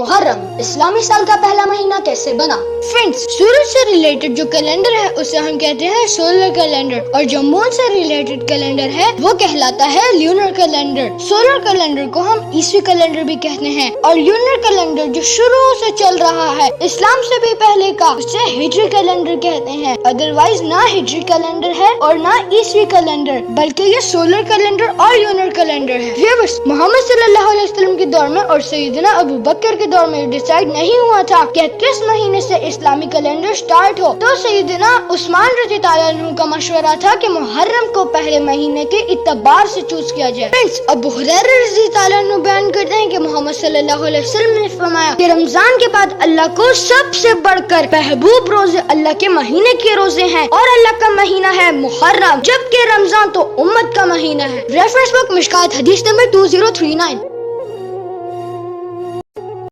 मुहर्रम इस्लामी साल का पहला महीना कैसे बना? फ्रेंड्स, सूरज से रिलेटेड जो कैलेंडर है उसे हम कहते हैं सोलर कैलेंडर, और जो मून से रिलेटेड कैलेंडर है वो कहलाता है ल्यूनर कैलेंडर। सोलर कैलेंडर को हम ईस्वी कैलेंडर भी कहते हैं, और ल्यूनर कैलेंडर जो शुरू से चल रहा है इस्लाम से भी पहले का, उसे हिजरी कैलेंडर कहते हैं। अदरवाइज ना हिजरी कैलेंडर है और ना ईस्वी कैलेंडर, बल्कि ये सोलर कैलेंडर और ल्यूनर कैलेंडर है। व्यूअर्स, मोहम्मद सल्लल्लाहु अलैहि वसल्लम के दौर में और सैयदना अबू बकर के दौर में डिसाइड नहीं हुआ था कि किस महीने से इस्लामी कैलेंडर स्टार्ट हो, तो सैयदना उस्मान रज़ियल्लाहु अन्हु का मशवरा था कि मुहर्रम को पहले महीने के इतबार से चूज किया जाए। फ्रेंड्स, अबू हुरैरा रज़ियल्लाहु अन्हु बयान करते हैं कि मोहम्मद सल्लल्लाहु अलैहि वसल्लम ने फरमाया कि रमजान के बाद अल्लाह को सबसे बढ़कर महबूब रोजे अल्लाह के महीने के रोजे हैं, और अल्लाह का महीना है मुहर्रम, जबकि रमजान तो उम्मत का महीना है। रेफरेंस बुक मिशकात हदीस नंबर 2039।